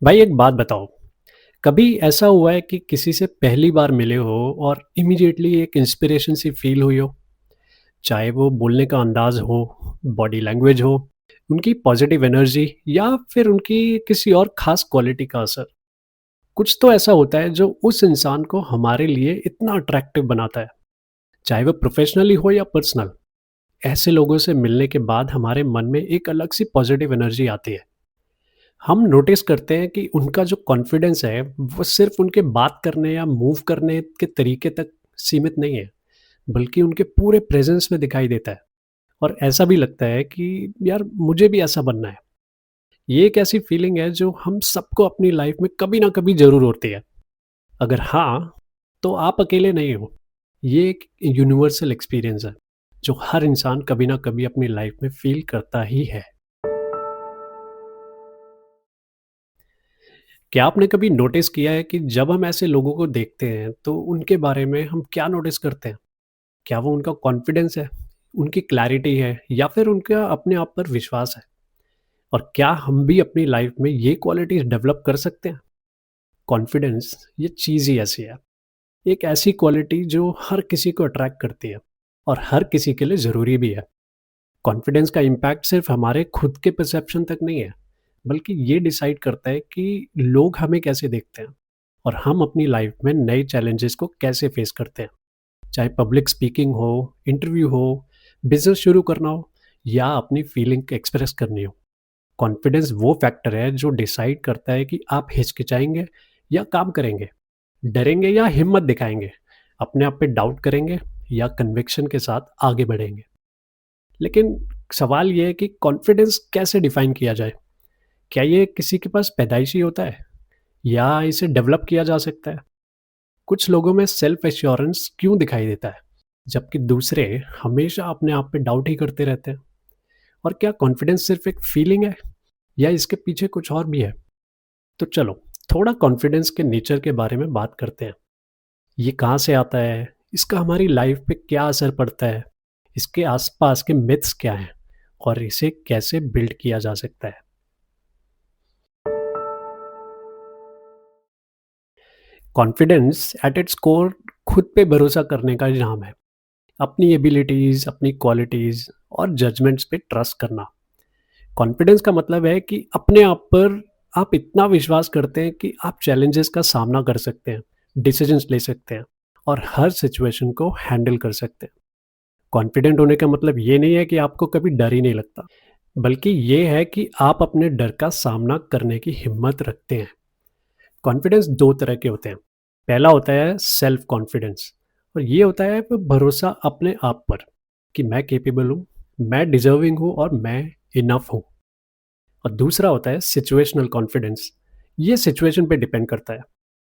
भाई एक बात बताओ, कभी ऐसा हुआ है कि किसी से पहली बार मिले हो और इमीडिएटली एक इंस्पिरेशन सी फील हुई हो? चाहे वो बोलने का अंदाज़ हो, बॉडी लैंग्वेज हो, उनकी पॉजिटिव एनर्जी या फिर उनकी किसी और ख़ास क्वालिटी का असर। कुछ तो ऐसा होता है जो उस इंसान को हमारे लिए इतना अट्रैक्टिव बनाता है, चाहे वो प्रोफ़ेशनली हो या पर्सनल। ऐसे लोगों से मिलने के बाद हमारे मन में एक अलग सी पॉजिटिव एनर्जी आती है। हम नोटिस करते हैं कि उनका जो कॉन्फिडेंस है वो सिर्फ उनके बात करने या मूव करने के तरीके तक सीमित नहीं है, बल्कि उनके पूरे प्रेजेंस में दिखाई देता है। और ऐसा भी लगता है कि यार मुझे भी ऐसा बनना है। ये एक ऐसी फीलिंग है जो हम सबको अपनी लाइफ में कभी ना कभी जरूर होती है। अगर हाँ, तो आप अकेले नहीं हो। ये एक यूनिवर्सल एक्सपीरियंस है जो हर इंसान कभी ना कभी अपनी लाइफ में फील करता ही है। क्या आपने कभी नोटिस किया है कि जब हम ऐसे लोगों को देखते हैं तो उनके बारे में हम क्या नोटिस करते हैं? क्या वो उनका कॉन्फिडेंस है, उनकी क्लैरिटी है या फिर उनका अपने आप पर विश्वास है? और क्या हम भी अपनी लाइफ में ये क्वालिटीज डेवलप कर सकते हैं? कॉन्फिडेंस ये चीज़ ही ऐसी है, एक ऐसी क्वालिटी जो हर किसी को अट्रैक्ट करती है और हर किसी के लिए ज़रूरी भी है। कॉन्फिडेंस का इम्पैक्ट सिर्फ हमारे खुद के परसेप्शन तक नहीं है, बल्कि ये डिसाइड करता है कि लोग हमें कैसे देखते हैं और हम अपनी लाइफ में नए चैलेंजेस को कैसे फेस करते हैं। चाहे पब्लिक स्पीकिंग हो, इंटरव्यू हो, बिजनेस शुरू करना हो या अपनी फीलिंग एक्सप्रेस करनी हो। कॉन्फिडेंस वो फैक्टर है जो डिसाइड करता है कि आप हिचकिचाएंगे या काम करेंगे, डरेंगे या हिम्मत दिखाएंगे, अपने आप पे डाउट करेंगे या कन्विक्शन के साथ आगे बढ़ेंगे। लेकिन सवाल ये है कि कॉन्फिडेंस कैसे डिफाइन किया जाए? क्या ये किसी के पास पैदाइशी होता है या इसे डेवलप किया जा सकता है? कुछ लोगों में सेल्फ एश्योरेंस क्यों दिखाई देता है, जबकि दूसरे हमेशा अपने आप पे डाउट ही करते रहते हैं? और क्या कॉन्फिडेंस सिर्फ एक फीलिंग है या इसके पीछे कुछ और भी है? तो चलो थोड़ा कॉन्फिडेंस के नेचर के बारे में बात करते हैं। ये कहाँ से आता है? इसका हमारी लाइफ पे क्या असर पड़ता है? इसके आसपास के मिथ्स क्या हैं? और इसे कैसे बिल्ड किया जा सकता है? कॉन्फिडेंस एट इट्स कोर खुद पे भरोसा करने का नाम है। अपनी एबिलिटीज़, अपनी क्वालिटीज़ और जजमेंट्स पे ट्रस्ट करना। कॉन्फिडेंस का मतलब है कि अपने आप पर आप इतना विश्वास करते हैं कि आप चैलेंजेस का सामना कर सकते हैं, डिसीजंस ले सकते हैं और हर सिचुएशन को हैंडल कर सकते हैं। कॉन्फिडेंट होने का मतलब ये नहीं है कि आपको कभी डर ही नहीं लगता, बल्कि ये है कि आप अपने डर का सामना करने की हिम्मत रखते हैं। कॉन्फिडेंस 2 तरह के होते हैं। पहला होता है सेल्फ कॉन्फिडेंस और ये होता है भरोसा अपने आप पर कि मैं कैपेबल हूँ, मैं डिज़र्विंग हूँ और मैं इनफ हूँ। और दूसरा होता है सिचुएशनल कॉन्फिडेंस। ये सिचुएशन पे डिपेंड करता है।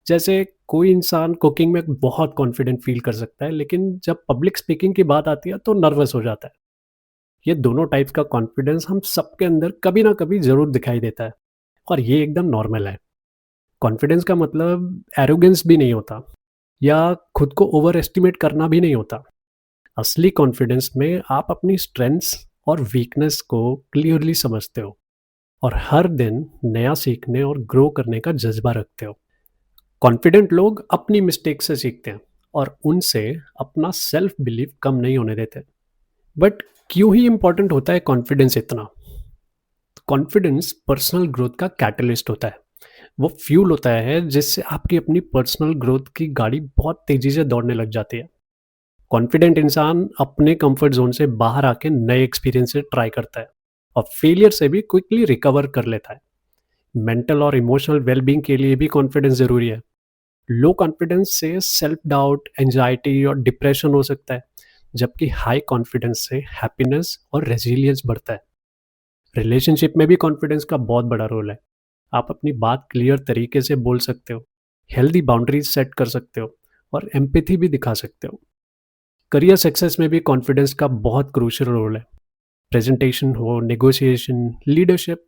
जैसे कोई इंसान कुकिंग में बहुत कॉन्फिडेंट फ़ील कर सकता है, लेकिन जब पब्लिक स्पीकिंग की बात आती है तो नर्वस हो जाता है। ये दोनों टाइप्स का कॉन्फिडेंस हम सबके अंदर कभी ना कभी ज़रूर दिखाई देता है और ये एकदम नॉर्मल है। कॉन्फिडेंस का मतलब एरोगेंस भी नहीं होता या खुद को ओवर एस्टिमेट करना भी नहीं होता। असली कॉन्फिडेंस में आप अपनी स्ट्रेंथ्स और वीकनेस को क्लियरली समझते हो और हर दिन नया सीखने और ग्रो करने का जज्बा रखते हो। कॉन्फिडेंट लोग अपनी मिस्टेक से सीखते हैं और उनसे अपना सेल्फ बिलीव कम नहीं होने देते। बट क्यों ही इंपॉर्टेंट होता है कॉन्फिडेंस इतना? कॉन्फिडेंस पर्सनल ग्रोथ का कैटलिस्ट होता है। वो फ्यूल होता है जिससे आपकी अपनी पर्सनल ग्रोथ की गाड़ी बहुत तेजी से दौड़ने लग जाती है। कॉन्फिडेंट इंसान अपने कंफर्ट जोन से बाहर आके नए एक्सपीरियंस से ट्राई करता है और फेलियर से भी क्विकली रिकवर कर लेता है। मेंटल और इमोशनल वेलबींग के लिए भी कॉन्फिडेंस ज़रूरी है। लो कॉन्फिडेंस से सेल्फ डाउट, एंजाइटी और डिप्रेशन हो सकता है, जबकि हाई कॉन्फिडेंस से हैप्पीनेस और रेजिलियंस बढ़ता है। रिलेशनशिप में भी कॉन्फिडेंस का बहुत बड़ा रोल है। आप अपनी बात क्लियर तरीके से बोल सकते हो, हेल्दी बाउंड्रीज सेट कर सकते हो और एम्पैथी भी दिखा सकते हो। करियर सक्सेस में भी कॉन्फिडेंस का बहुत क्रूशियल रोल है। प्रेजेंटेशन हो, नेगोशिएशन, लीडरशिप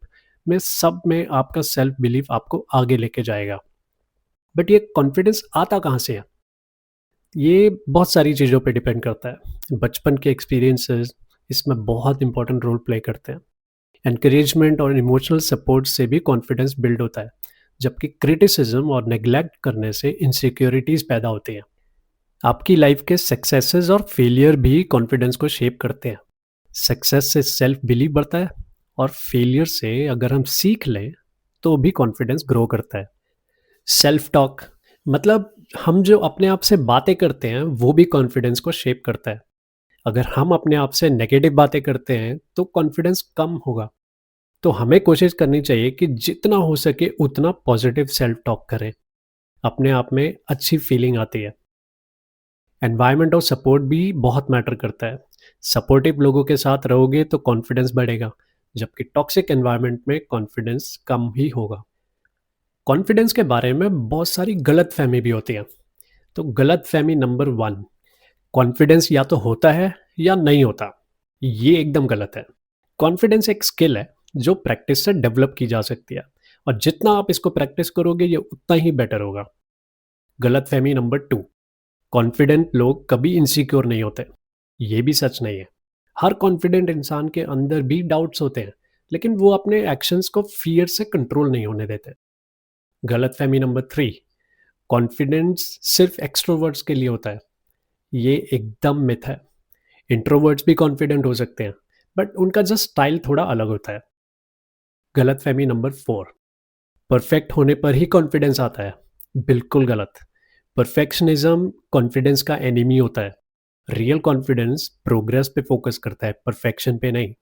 में सब में आपका सेल्फ बिलीफ आपको आगे लेके जाएगा। बट ये कॉन्फिडेंस आता कहाँ से है? ये बहुत सारी चीज़ों पे डिपेंड करता है। बचपन के एक्सपीरियंसेस इसमें बहुत इंपॉर्टेंट रोल प्ले करते हैं। एनकरेजमेंट और इमोशनल सपोर्ट से भी कॉन्फिडेंस बिल्ड होता है। जबकि क्रिटिसिज्म और नेग्लेक्ट करने से इनसिक्योरिटीज़ पैदा होती हैं। आपकी लाइफ के सक्सेसेस और फेलियर भी कॉन्फिडेंस को शेप करते हैं। सक्सेस से सेल्फ बिलीव बढ़ता है और फेलियर से अगर हम सीख लें तो भी कॉन्फिडेंस ग्रो करता है। सेल्फ टॉक मतलब हम जो अपने आप से बातें करते हैं वो भी कॉन्फिडेंस को शेप करता है। अगर हम अपने आप से नेगेटिव बातें करते हैं तो कॉन्फिडेंस कम होगा। तो हमें कोशिश करनी चाहिए कि जितना हो सके उतना पॉजिटिव सेल्फ टॉक करें। अपने आप में अच्छी फीलिंग आती है। एनवायरनमेंट और सपोर्ट भी बहुत मैटर करता है। सपोर्टिव लोगों के साथ रहोगे तो कॉन्फिडेंस बढ़ेगा, जबकि टॉक्सिक एनवायरनमेंट में कॉन्फिडेंस कम ही होगा। कॉन्फिडेंस के बारे में बहुत सारी गलत फहमी भी होती है। तो गलत फहमी नंबर वन, कॉन्फिडेंस या तो होता है या नहीं होता। ये एकदम गलत है। कॉन्फिडेंस एक स्किल है जो प्रैक्टिस से डेवलप की जा सकती है, और जितना आप इसको प्रैक्टिस करोगे ये उतना ही बेटर होगा। गलत फहमी नंबर टू, कॉन्फिडेंट लोग कभी इनसिक्योर नहीं होते। ये भी सच नहीं है। हर कॉन्फिडेंट इंसान के अंदर भी डाउट्स होते हैं, लेकिन वो अपने एक्शंस को फियर से कंट्रोल नहीं होने देते। गलतफहमी नंबर थ्री, कॉन्फिडेंस सिर्फ एक्सट्रोवर्ट्स के लिए होता है। ये एकदम मिथ है। इंट्रोवर्ट्स भी कॉन्फिडेंट हो सकते हैं, बट उनका जस्ट स्टाइल थोड़ा अलग होता है। गलतफहमी नंबर फोर, परफेक्ट होने पर ही कॉन्फिडेंस आता है। बिल्कुल गलत। परफेक्शनिज्म कॉन्फिडेंस का एनिमी होता है। रियल कॉन्फिडेंस प्रोग्रेस पे फोकस करता है, परफेक्शन पे नहीं।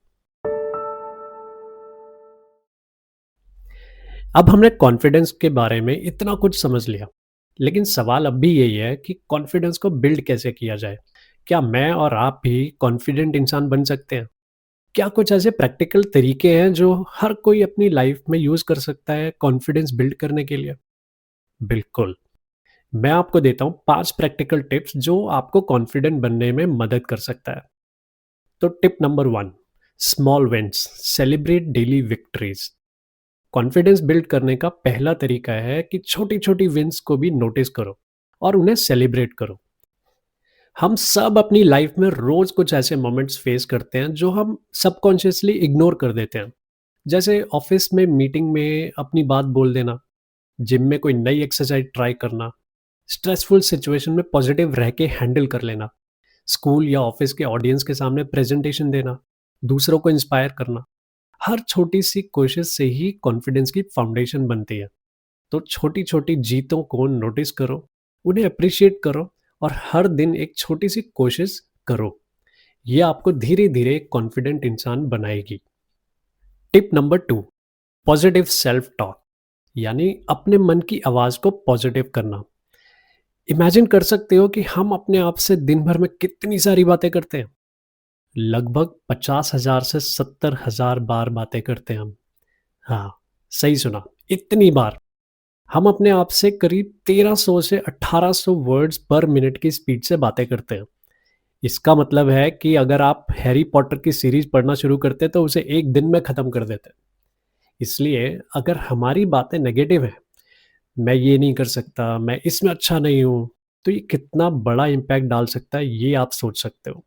अब हमने कॉन्फिडेंस के बारे में इतना कुछ समझ लिया, लेकिन सवाल अब भी यही है कि कॉन्फिडेंस को बिल्ड कैसे किया जाए। क्या मैं और आप भी कॉन्फिडेंट इंसान बन सकते हैं? क्या कुछ ऐसे प्रैक्टिकल तरीके हैं जो हर कोई अपनी लाइफ में यूज कर सकता है कॉन्फिडेंस बिल्ड करने के लिए? बिल्कुल। मैं आपको देता हूँ 5 प्रैक्टिकल टिप्स जो आपको कॉन्फिडेंट बनने में मदद कर सकता है। तो tip number 1, small wins, celebrate daily victories. Confidence build करने का पहला तरीका है कि छोटी-छोटी विन्स को भी नोटिस करो और उन्हें सेलिब्रेट करो। हम सब अपनी लाइफ में रोज कुछ ऐसे मोमेंट्स फेस करते हैं जो हम सबकॉन्शियसली इग्नोर कर देते हैं। जैसे ऑफिस में मीटिंग में अपनी बात बोल देना, जिम में कोई नई एक्सरसाइज ट्राई करना, स्ट्रेसफुल सिचुएशन में पॉजिटिव रह के हैंडल कर लेना, स्कूल या ऑफिस के ऑडियंस के सामने प्रेजेंटेशन देना, दूसरों को इंस्पायर करना। हर छोटी सी कोशिश से ही कॉन्फिडेंस की फाउंडेशन बनती है। तो छोटी छोटी जीतों को नोटिस करो, उन्हें अप्रिशिएट करो और हर दिन एक छोटी सी कोशिश करो। ये आपको धीरे धीरे कॉन्फिडेंट इंसान बनाएगी। Tip number 2, positive self talk, यानी अपने मन की आवाज़ को पॉजिटिव करना। इमेजिन कर सकते हो कि हम अपने आप से दिन भर में कितनी सारी बातें करते हैं। लगभग 50,000 से 70,000 बार बातें करते हैं हम। हाँ, सही सुना, इतनी बार। हम अपने आप से करीब 1300 से 1800 वर्ड्स पर मिनट की स्पीड से बातें करते हैं। इसका मतलब है कि अगर आप हैरी पॉटर की सीरीज पढ़ना शुरू करते तो उसे एक दिन में ख़त्म कर देते। इसलिए अगर हमारी बातें नेगेटिव हैं, मैं ये नहीं कर सकता, मैं इसमें अच्छा नहीं हूँ, तो ये कितना बड़ा इम्पैक्ट डाल सकता है ये आप सोच सकते हो।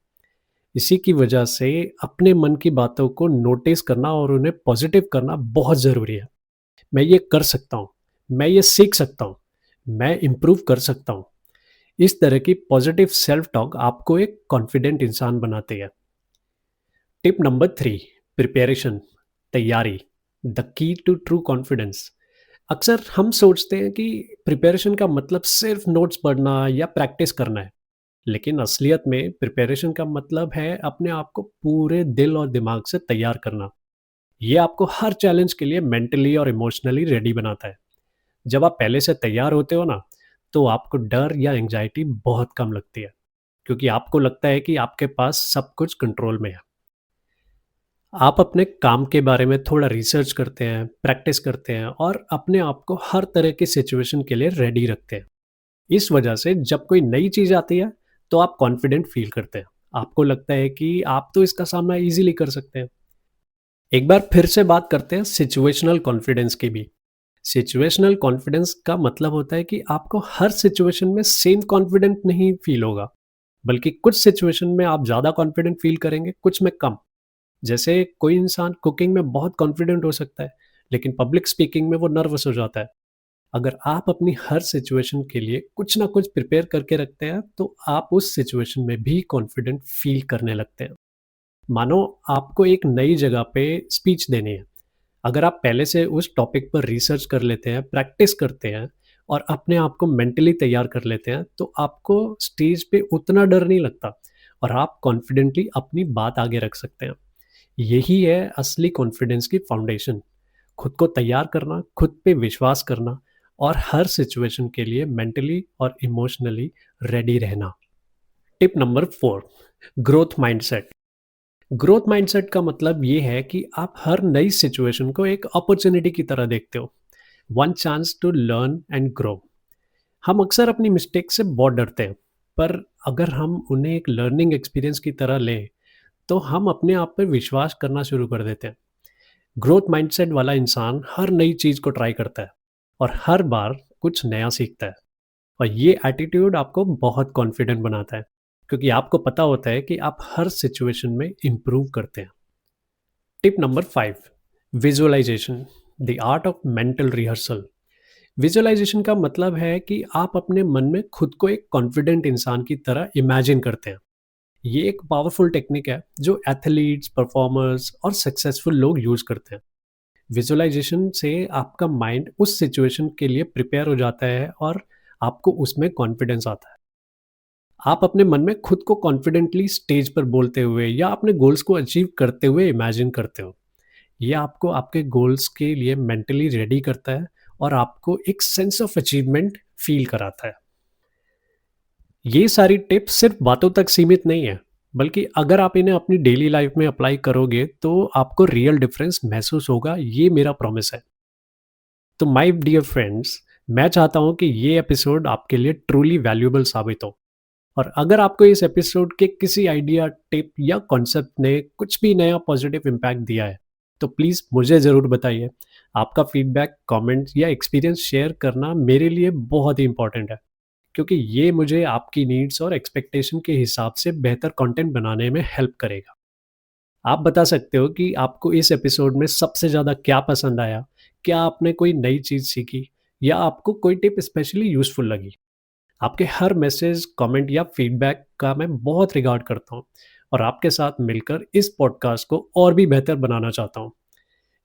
इसी की वजह से अपने मन की बातों को नोटिस करना और उन्हें पॉजिटिव करना बहुत ज़रूरी है। मैं ये कर सकता हूँ, मैं ये सीख सकता हूँ, मैं इम्प्रूव कर सकता हूँ। इस तरह की पॉजिटिव सेल्फ टॉक आपको एक कॉन्फिडेंट इंसान बनाती है। टिप नंबर 3, प्रिपरेशन, तैयारी, the key to true confidence. अक्सर हम सोचते हैं कि प्रिपरेशन का मतलब सिर्फ नोट्स पढ़ना या प्रैक्टिस करना है, लेकिन असलियत में प्रिपरेशन का मतलब है अपने आप को पूरे दिल और दिमाग से तैयार करना। ये आपको हर चैलेंज के लिए मेंटली और इमोशनली रेडी बनाता है। जब आप पहले से तैयार होते हो ना, तो आपको डर या एंग्जाइटी बहुत कम लगती है, क्योंकि आपको लगता है कि आपके पास सब कुछ कंट्रोल में है। आप अपने काम के बारे में थोड़ा रिसर्च करते हैं, प्रैक्टिस करते हैं और अपने आप को हर तरह की सिचुएशन के लिए रेडी रखते हैं। इस वजह से जब कोई नई चीज़ आती है, तो आप कॉन्फिडेंट फील करते हैं। आपको लगता है कि आप तो इसका सामना ईज़िली कर सकते हैं। एक बार फिर से बात करते हैं सिचुएशनल कॉन्फिडेंस की भी। सिचुएशनल कॉन्फिडेंस का मतलब होता है कि आपको हर सिचुएशन में सेम कॉन्फिडेंट नहीं फील होगा, बल्कि कुछ सिचुएशन में आप ज़्यादा कॉन्फिडेंट फील करेंगे, कुछ में कम। जैसे कोई इंसान कुकिंग में बहुत कॉन्फिडेंट हो सकता है, लेकिन पब्लिक स्पीकिंग में वो नर्वस हो जाता है। अगर आप अपनी हर सिचुएशन के लिए कुछ ना कुछ प्रिपेयर करके रखते हैं, तो आप उस सिचुएशन में भी कॉन्फिडेंट फ़ील करने लगते हैं। मानो आपको एक नई जगह पे स्पीच देनी है। अगर आप पहले से उस टॉपिक पर रिसर्च कर लेते हैं, प्रैक्टिस करते हैं और अपने आप को मेंटली तैयार कर लेते हैं, तो आपको स्टेज पे उतना डर नहीं लगता और आप कॉन्फिडेंटली अपनी बात आगे रख सकते हैं। यही है असली कॉन्फिडेंस की फाउंडेशन। खुद को तैयार करना, खुद पे विश्वास करना और हर सिचुएशन के लिए मेंटली और इमोशनली रेडी रहना। Tip number 4, growth mindset. Growth mindset का मतलब ये है कि आप हर नई सिचुएशन को एक अपॉर्चुनिटी की तरह देखते हो। One chance to learn and grow. हम अक्सर अपनी मिस्टेक से बहुत डरते हैं, पर अगर हम उन्हें एक लर्निंग एक्सपीरियंस की तरह लें, तो हम अपने आप पर विश्वास करना शुरू कर देते हैं। ग्रोथ माइंडसेट वाला इंसान हर नई चीज़ को ट्राई करता है और हर बार कुछ नया सीखता है। और ये एटीट्यूड आपको बहुत कॉन्फिडेंट बनाता है, क्योंकि आपको पता होता है कि आप हर सिचुएशन में इम्प्रूव करते हैं। Tip number 5, visualisation, the art of mental rehearsal. Visualisation का मतलब है कि आप अपने मन में खुद को एक कॉन्फिडेंट इंसान की तरह इमेजिन करते हैं। ये एक पावरफुल टेक्निक है जो एथलीट्स, परफॉर्मर्स और सक्सेसफुल लोग यूज करते हैं। विजुअलाइजेशन से आपका माइंड उस सिचुएशन के लिए प्रिपेयर हो जाता है और आपको उसमें कॉन्फिडेंस आता है। आप अपने मन में खुद को कॉन्फिडेंटली स्टेज पर बोलते हुए या अपने गोल्स को अचीव करते हुए इमेजिन करते हो। ये आपको आपके गोल्स के लिए मेंटली रेडी करता है और आपको एक सेंस ऑफ अचीवमेंट फील कराता है। ये सारी टिप्स सिर्फ बातों तक सीमित नहीं है, बल्कि अगर आप इन्हें अपनी डेली लाइफ में अप्लाई करोगे तो आपको रियल डिफरेंस महसूस होगा, ये मेरा प्रॉमिस है। तो माय डियर फ्रेंड्स, मैं चाहता हूँ कि ये एपिसोड आपके लिए ट्रूली वैल्यूएबल साबित हो। और अगर आपको इस एपिसोड के किसी आइडिया, टिप या कॉन्सेप्ट ने कुछ भी नया पॉजिटिव इम्पैक्ट दिया है, तो प्लीज़ मुझे ज़रूर बताइए। आपका फीडबैक, कमेंट्स या एक्सपीरियंस शेयर करना मेरे लिए बहुत ही इंपॉर्टेंट है, क्योंकि ये मुझे आपकी नीड्स और एक्सपेक्टेशन के हिसाब से बेहतर कंटेंट बनाने में हेल्प करेगा। आप बता सकते हो कि आपको इस एपिसोड में सबसे ज़्यादा क्या पसंद आया, क्या आपने कोई नई चीज़ सीखी या आपको कोई टिप स्पेशली यूज़फुल लगी। आपके हर मैसेज, कमेंट या फीडबैक का मैं बहुत रिगार्ड करता हूँ और आपके साथ मिलकर इस पॉडकास्ट को और भी बेहतर बनाना चाहता हूँ।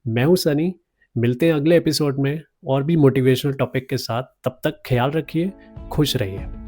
मैं हूँ सनी, मिलते हैं अगले एपिसोड में और भी मोटिवेशनल टॉपिक के साथ। तब तक ख्याल रखिए, खुश रहिए।